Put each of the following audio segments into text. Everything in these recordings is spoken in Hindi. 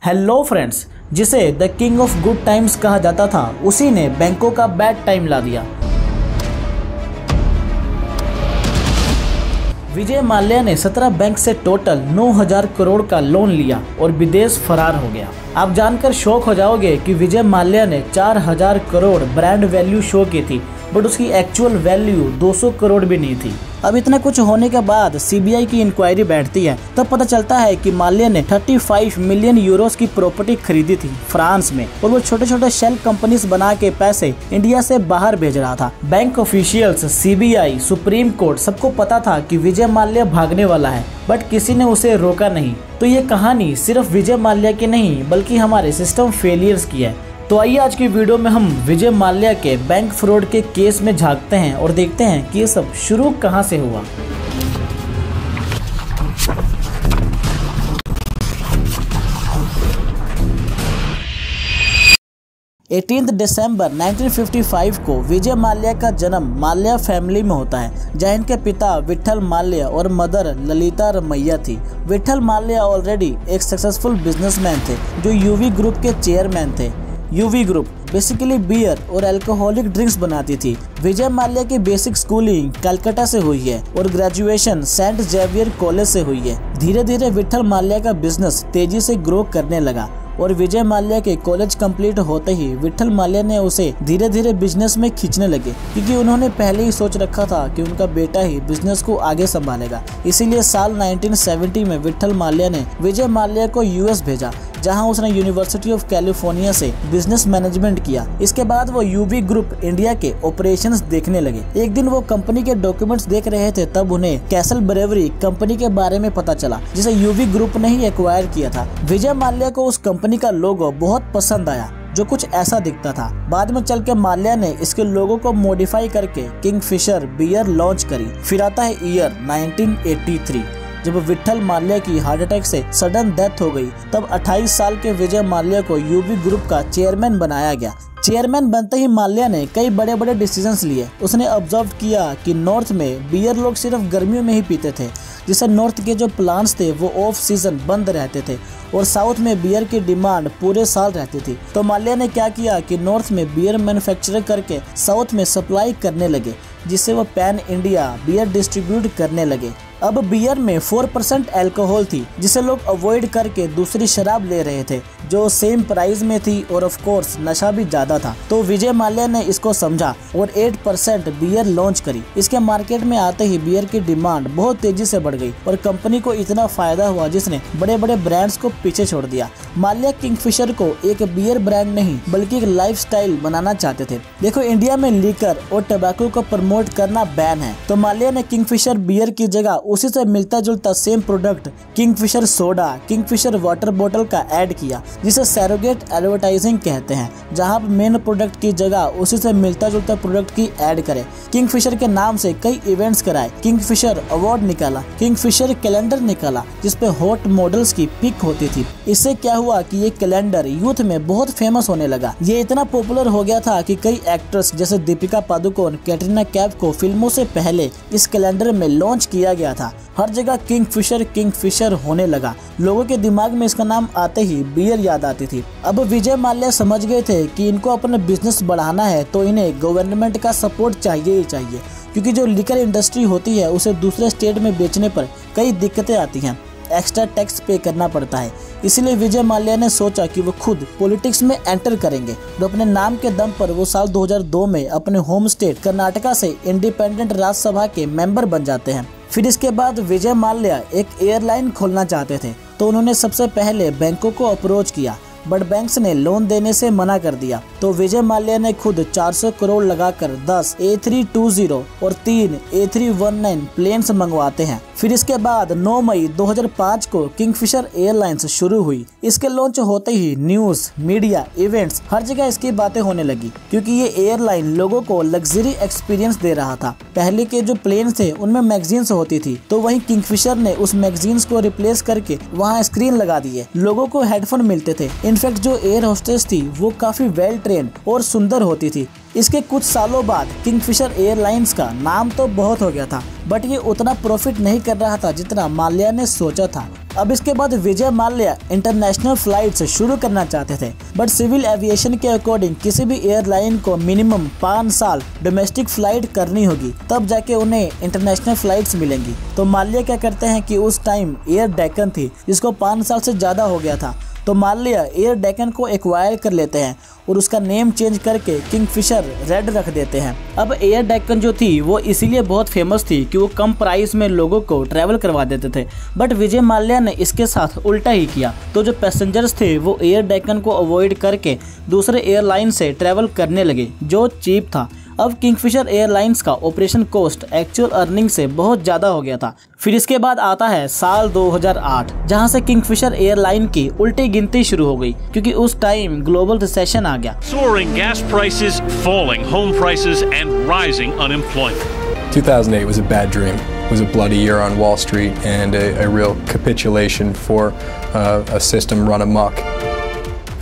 हेलो फ्रेंड्स, जिसे the king of good times कहा जाता था, उसी ने बैंकों का बैड टाइम ला दिया। विजय माल्या ने 17 बैंक से टोटल 9,000 करोड़ का लोन लिया और विदेश फरार हो गया। आप जानकर शॉक हो जाओगे कि विजय माल्या ने 4,000 करोड़ ब्रांड वैल्यू शो की थी, बट उसकी एक्चुअल वैल्यू 200 करोड़ भी नहीं थी। अब इतना कुछ होने के बाद सीबीआई की इंक्वायरी बैठती है, तब पता चलता है कि माल्या ने 35 मिलियन यूरोस की प्रॉपर्टी खरीदी थी फ्रांस में, और वो छोटे छोटे शेल कंपनीज बना के पैसे इंडिया से बाहर भेज रहा था। Bank officials, CBI, supreme court, सबको पता था कि विजय माल्या भागने वाला है, बट किसी ने उसे रोका नहीं। तो ये कहानी सिर्फ विजय माल्या की नहीं, बल्कि हमारे सिस्टम फेलियर्स की है। तो आइए आज की वीडियो में हम विजय माल्या के बैंक फ्रॉड के केस में झांकते हैं और देखते हैं कि ये सब शुरू कहां से हुआ। दिसंबर 18 1955 को विजय माल्या का जन्म माल्या फैमिली में होता है, जहाँ इनके पिता विठल माल्या और मदर ललिता रमैया थी। विठल माल्या ऑलरेडी एक सक्सेसफुल बिजनेसमैन थे जो यूवी ग्रुप के चेयरमैन थे। यूवी ग्रुप बेसिकली बियर और अल्कोहलिक ड्रिंक्स बनाती थी। विजय माल्या की बेसिक स्कूलिंग कलकत्ता से हुई है और ग्रेजुएशन सेंट जेवियर कॉलेज से हुई है। धीरे धीरे विठल माल्या का बिजनेस तेजी से ग्रो करने लगा और विजय माल्या के कॉलेज कंप्लीट होते ही विठल माल्या ने उसे धीरे धीरे बिजनेस में खींचने लगे, क्योंकि उन्होंने पहले ही सोच रखा था कि उनका बेटा ही बिजनेस को आगे संभालेगा। इसीलिए साल 1970 में विठल माल्या ने विजय माल्या को यूएस भेजा, जहां उसने यूनिवर्सिटी ऑफ कैलिफोर्निया से बिजनेस मैनेजमेंट किया। इसके बाद वो यूवी ग्रुप इंडिया के ऑपरेशंस देखने लगे। एक दिन वो कंपनी के डॉक्यूमेंट्स देख रहे थे, तब उन्हें कैसल ब्रेवरी कंपनी के बारे में पता चला, जिसे यूवी ग्रुप ने ही एक्वायर किया था। विजय माल्या को उस कंपनी का लोगो बहुत पसंद आया, जो कुछ ऐसा दिखता था। बाद में चल के माल्या ने इसके लोगो को मॉडिफाई करके किंगफिशर बियर लॉन्च करी। फिर आता है ईयर 1983, जब विठल माल्या की हार्ट अटैक से सडन डेथ हो गई। तब 28 साल के विजय माल्या को यूवी ग्रुप का चेयरमैन बनाया गया। चेयरमैन बनते ही माल्या ने कई बड़े बड़े डिसीजंस लिए। उसने ऑब्जर्व किया कि नॉर्थ में बियर लोग सिर्फ गर्मियों में ही पीते थे, जिससे नॉर्थ के जो प्लांट्स थे वो ऑफ सीजन बंद रहते थे, और साउथ में बियर की डिमांड पूरे साल रहती थी। तो माल्या ने क्या किया कि नॉर्थ में बियर मैन्युफैक्चर करके साउथ में सप्लाई करने लगे, जिससे वो पैन इंडिया बियर डिस्ट्रीब्यूट करने लगे। अब बियर में 4% अल्कोहल थी, जिसे लोग अवॉइड करके दूसरी शराब ले रहे थे, जो सेम प्राइस में थी, और ऑफ कोर्स नशा भी ज्यादा था। तो विजय माल्या ने इसको समझा और 8% बियर लॉन्च करी। इसके मार्केट में आते ही बियर की डिमांड बहुत तेजी से बढ़ गई और कंपनी को इतना फायदा हुआ, जिसने बड़े बड़े ब्रांड्स को पीछे छोड़ दिया। माल्या किंगफिशर को एक बियर ब्रांड नहीं, बल्कि एक लाइफस्टाइल बनाना चाहते थे। देखो, इंडिया में लीकर और टबैको को प्रमोट करना बैन है, तो माल्या ने किंगफिशर बियर की जगह उसी से मिलता जुलता same product Kingfisher soda, Kingfisher water बोतल का ऐड किया, जिसे सैरोगेट एडवर्टाइजिंग कहते हैं, जहां मेन प्रोडक्ट की जगह उसी से मिलता जुलता प्रोडक्ट की ऐड करे। किंगफिशर के नाम से कई इवेंट्स कराए, किंगफिशर अवार्ड निकाला, किंगफिशर कैलेंडर निकाला, जिसपे हॉट मॉडल्स की पिक होती थी। इससे क्या हुआ कि ये कैलेंडर यूथ में बहुत फेमस होने लगा। ये इतना पॉपुलर हो गया था कि कई एक्ट्रेस जैसे दीपिका पादुकोण, कैटरीना कैफ को फिल्मों से पहले इस कैलेंडर में लॉन्च किया गया था। हर जगह किंगफिशर होने लगा। लोगों के दिमाग में इसका नाम आते ही बियर याद आती थी। अब विजय माल्या समझ गए थे कि इनको अपना बिजनेस बढ़ाना है, तो इन्हें गवर्नमेंट का सपोर्ट चाहिए ही चाहिए, क्योंकि जो लिकर इंडस्ट्री होती है उसे दूसरे स्टेट में बेचने पर कई दिक्कतें आती हैं, एक्स्ट्रा टैक्स पे करना पड़ता है। इसलिए विजय माल्या ने सोचा कि वो खुद पॉलिटिक्स में एंटर करेंगे। तो अपने नाम के दम पर वो साल 2002 में अपने होम स्टेट कर्नाटका से इंडिपेंडेंट राज्यसभा के मेंबर बन जाते हैं। फिर इसके बाद विजय माल्या एक एयरलाइन खोलना चाहते थे, तो उन्होंने सबसे पहले बैंकों को अप्रोच किया, बट बैंक्स ने लोन देने से मना कर दिया। तो विजय माल्या ने खुद 400 करोड़ लगाकर 10 A320 और 3 A319 प्लेन्स मंगवाते हैं। फिर इसके बाद 9 मई 2005 को किंगफिशर एयरलाइंस शुरू हुई। इसके लॉन्च होते ही न्यूज, मीडिया, इवेंट्स, हर जगह इसकी बातें होने लगी, क्योंकि ये एयरलाइन लोगों को लग्जरी एक्सपीरियंस दे रहा था। पहले के जो प्लेन थे उनमें मैगजीन्स होती थी, तो वहीं किंगफिशर ने उस मैगजीन्स को रिप्लेस करके वहाँ स्क्रीन लगा दिए। लोगों को हेडफोन मिलते थे। इनफैक्ट जो एयर होस्टेस थी वो काफी वेल ट्रेन और सुंदर होती थी। इसके कुछ सालों बाद किंगफिशर एयरलाइंस का नाम तो बहुत हो गया था, बट ये उतना प्रॉफिट नहीं कर रहा था जितना माल्या ने सोचा था। अब इसके बाद विजय माल्या इंटरनेशनल फ्लाइट्स शुरू करना चाहते थे, बट सिविल एविएशन के अकॉर्डिंग किसी भी एयरलाइन को मिनिमम 5 साल डोमेस्टिक फ्लाइट करनी होगी, तब जाके उन्हें इंटरनेशनल फ्लाइट्स मिलेंगी। तो माल्या क्या करते हैं कि उस टाइम एयर डेक्कन थी जिसको 5 साल से ज़्यादा हो गया था, तो माल्या एयर डेक्कन को एक्वायर कर लेते हैं और उसका नेम चेंज करके किंगफिशर रेड रख देते हैं। अब एयर डेक्कन जो थी वो इसीलिए बहुत फेमस थी कि वो कम प्राइस में लोगों को ट्रैवल करवा देते थे, बट विजय माल्या ने इसके साथ उल्टा ही किया। तो जो पैसेंजर्स थे वो एयर डेक्कन को अवॉइड करके दूसरे एयरलाइन से ट्रैवल करने लगे जो चीप था। अब किंगफिशर एयरलाइंस का ऑपरेशन कॉस्ट एक्चुअल अर्निंग से बहुत ज़्यादा हो गया था। फिर इसके बाद आता है साल 2008, जहां से किंगफिशर एयरलाइन की उल्टी गिनती शुरू हो गई क्योंकि उस टाइम ग्लोबल रिसेशन आ गया। Soaring gas prices, falling home prices and rising unemployment. 2008 was a bad dream. It was a bloody year on Wall Street and a real capitulation for a system run amok.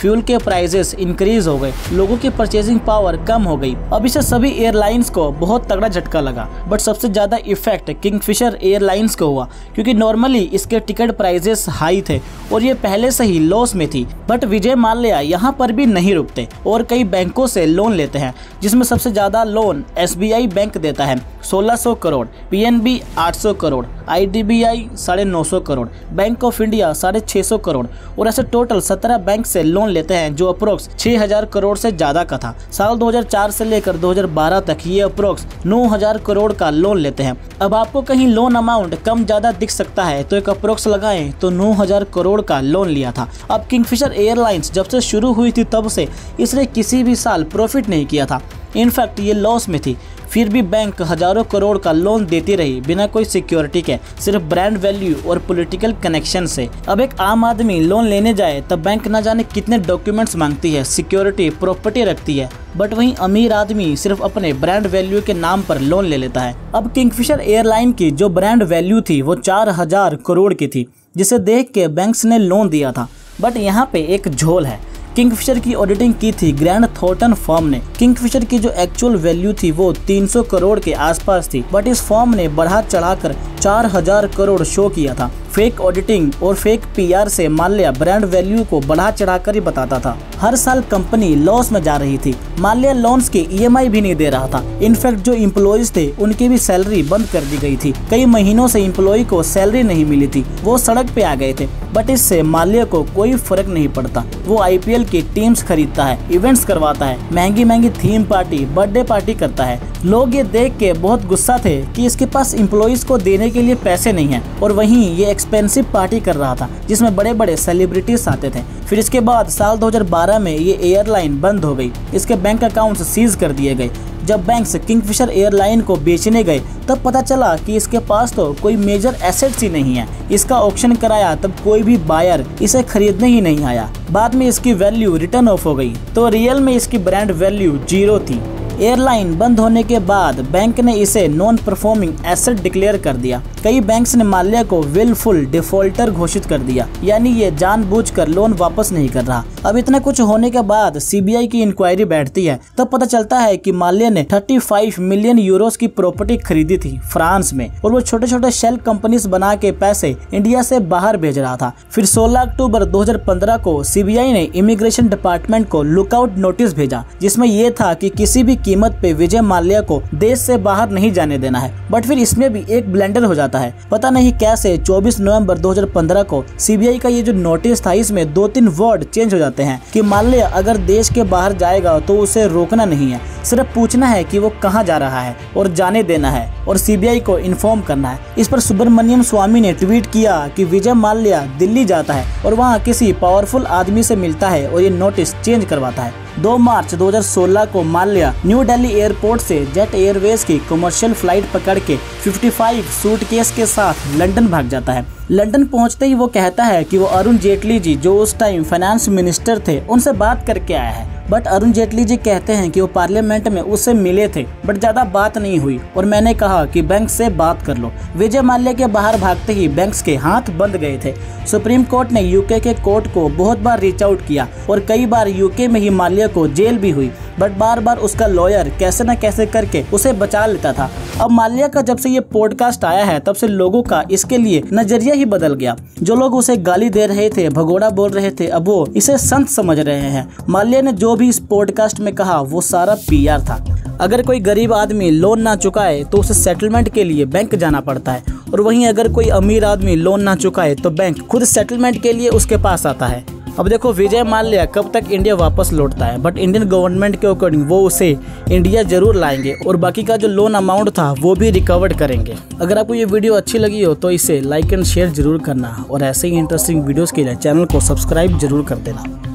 Fuel के प्राइसेस इंक्रीज हो गए, लोगों की परचेजिंग पावर कम हो गई। अब इसे सभी एयरलाइंस को बहुत तगड़ा झटका लगा, बट सबसे ज़्यादा इफेक्ट किंगफिशर एयरलाइंस को हुआ क्योंकि नॉर्मली इसके टिकट प्राइसेस हाई थे और ये पहले से ही लॉस में थी। बट विजय माल्या यहाँ पर भी नहीं रुकते और कई बैंकों से लोन लेते हैं, जिसमें सबसे ज़्यादा लोन SBI बैंक देता है 1600 crore, PNB 800 crore, IDBI 950 crore, bank of India 650 crore और ऐसे टोटल 17 बैंक से लोन लेते हैं जो अप्रोक्स 6000 करोड़ से ज़्यादा का था। साल 2004 से लेकर 2012 तक ये अप्रोक्स 9000 करोड़ का लोन लेते हैं। अब आपको कहीं लोन अमाउंट कम ज़्यादा दिख सकता है तो एक अप्रोक्स लगाएं तो 9000 करोड़ का लोन लिया था। अब किंगफिशर एयरलाइंस जब से शुरू हुई थी तब से इसने किसी भी साल प्रॉफिट नहीं किया था, इनफैक्ट ये लॉस में थी। फिर भी बैंक हजारों करोड़ का लोन देती रही बिना कोई सिक्योरिटी के, सिर्फ ब्रांड वैल्यू और पॉलिटिकल कनेक्शन से। अब एक आम आदमी लोन लेने जाए तब बैंक न जाने कितने डॉक्यूमेंट्स मांगती है, सिक्योरिटी प्रॉपर्टी रखती है, बट वहीं अमीर आदमी सिर्फ अपने ब्रांड वैल्यू के नाम पर लोन ले लेता है। अब किंगफिशर एयरलाइन की जो ब्रांड वैल्यू थी वो 4000 करोड़ की थी, जिसे देख के बैंक्स ने लोन दिया था। बट यहाँ पे एक झोल है, किंगफिशर की ऑडिटिंग की थी ग्रैंड थॉर्टन फर्म ने। किंगफिशर की जो एक्चुअल वैल्यू थी वो 300 करोड़ के आसपास थी, बट इस फर्म ने बढ़ा चढ़ाकर 4000 करोड़ शो किया था। फेक ऑडिटिंग और फेक PR से माल्या ब्रांड वैल्यू को बढ़ा चढ़ाकर ही बताता था। हर साल कंपनी लॉस में जा रही थी, माल्या लोन्स की EMI भी नहीं दे रहा था। इनफैक्ट जो इम्प्लॉइज थे उनकी भी सैलरी बंद कर दी गई थी। कई महीनों से इम्प्लॉय को सैलरी नहीं मिली थी, वो सड़क पे आ गए थे, बट इससे माल्या को कोई फर्क नहीं पड़ता। वो IPL की टीम्स खरीदता है, इवेंट्स करवाता है, महंगी महंगी थीम पार्टी, बर्थडे पार्टी करता है। लोग ये देख के बहुत गुस्सा थे कि इसके पास इम्प्लॉइज को देने के लिए पैसे नहीं है, और वहीं ये एक्सपेंसिव पार्टी कर रहा था जिसमें बड़े बड़े सेलिब्रिटीज आते थे। फिर इसके बाद साल 2012 में ये एयरलाइन बंद हो गई, इसके बैंक अकाउंट्स सीज कर दिए गए। जब बैंक्स किंगफिशर एयरलाइन को बेचने गए तब पता चला कि इसके पास तो कोई मेजर एसेट्स ही नहीं है। इसका ऑक्शन कराया तब कोई भी बायर इसे खरीदने ही नहीं आया। बाद में इसकी वैल्यू रिटर्न ऑफ हो गई, तो रियल में इसकी ब्रांड वैल्यू 0 थी। एयरलाइन बंद होने के बाद बैंक ने इसे नॉन परफॉर्मिंग एसेट डिक्लेयर कर दिया। कई बैंक्स ने माल्या को विलफुल डिफॉल्टर घोषित कर दिया, यानी ये जानबूझकर लोन वापस नहीं कर रहा। अब इतना कुछ होने के बाद CBI की इंक्वायरी बैठती है, तब पता चलता है कि माल्या ने 35 मिलियन यूरोस की प्रॉपर्टी खरीदी थी फ्रांस में, और वो छोटे छोटे शेल कंपनीज बना के पैसे इंडिया से बाहर भेज रहा था। फिर 16 अक्टूबर 2015 को CBI ने इमिग्रेशन डिपार्टमेंट को लुकआउट नोटिस भेजा, जिसमें यह था कि किसी भी कीमत पे विजय माल्या को देश से बाहर नहीं जाने देना है। बट फिर इसमें भी एक ब्लेंडर हो जाता है, पता नहीं कैसे 24 नवंबर 2015 को CBI का ये जो नोटिस था इसमें 2-3 वर्ड चेंज हो जाते हैं कि माल्या अगर देश के बाहर जाएगा तो उसे रोकना नहीं है, सिर्फ पूछना है कि वो कहाँ जा रहा है और जाने देना है, और CBI को इन्फॉर्म करना है। इस पर सुब्रमण्यम स्वामी ने ट्वीट किया कि विजय माल्या दिल्ली जाता है और वहाँ किसी पावरफुल आदमी से मिलता है और ये नोटिस चेंज करवाता है। 2 मार्च 2016 को माल्या न्यू दिल्ली एयरपोर्ट से जेट एयरवेज की कमर्शियल फ्लाइट पकड़ के 55 सूटकेस के साथ लंदन भाग जाता है। लंदन पहुंचते ही वो कहता है कि वो अरुण जेटली जी, जो उस टाइम फाइनेंस मिनिस्टर थे, उनसे बात करके आया है। बट अरुण जेटली जी कहते हैं कि वो पार्लियामेंट में उससे मिले थे, बट ज्यादा बात नहीं हुई और मैंने कहा कि बैंक से बात कर लो। विजय माल्या के बाहर भागते ही बैंक्स के हाथ बंद गए थे। सुप्रीम कोर्ट ने UK के कोर्ट को बहुत बार रीच आउट किया और कई बार UK में ही माल्या को जेल भी हुई, बट बार बार उसका लॉयर कैसे न कैसे करके उसे बचा लेता था। अब माल्या का जब से ये पॉडकास्ट आया है तब से लोगों का इसके लिए नजरिया ही बदल गया। जो लोग उसे गाली दे रहे थे, भगोड़ा बोल रहे थे, अब वो इसे संत समझ रहे हैं। माल्या ने जो भी इस पॉडकास्ट में कहा वो सारा PR था। अगर कोई गरीब आदमी लोन ना चुकाए तो उसे सेटलमेंट के लिए बैंक जाना पड़ता है, और वहीं अगर कोई अमीर आदमी लोन ना चुकाए तो बैंक खुद सेटलमेंट के लिए उसके पास आता है। अब देखो विजय माल्या कब तक इंडिया वापस लौटता है, बट इंडियन गवर्नमेंट के अकॉर्डिंग वो उसे इंडिया जरूर लाएंगे और बाकी का जो लोन अमाउंट था वो भी रिकवर करेंगे। अगर आपको ये वीडियो अच्छी लगी हो तो इसे लाइक एंड शेयर जरूर करना, और ऐसे ही इंटरेस्टिंग वीडियोस के लिए चैनल को सब्सक्राइब जरूर कर देना।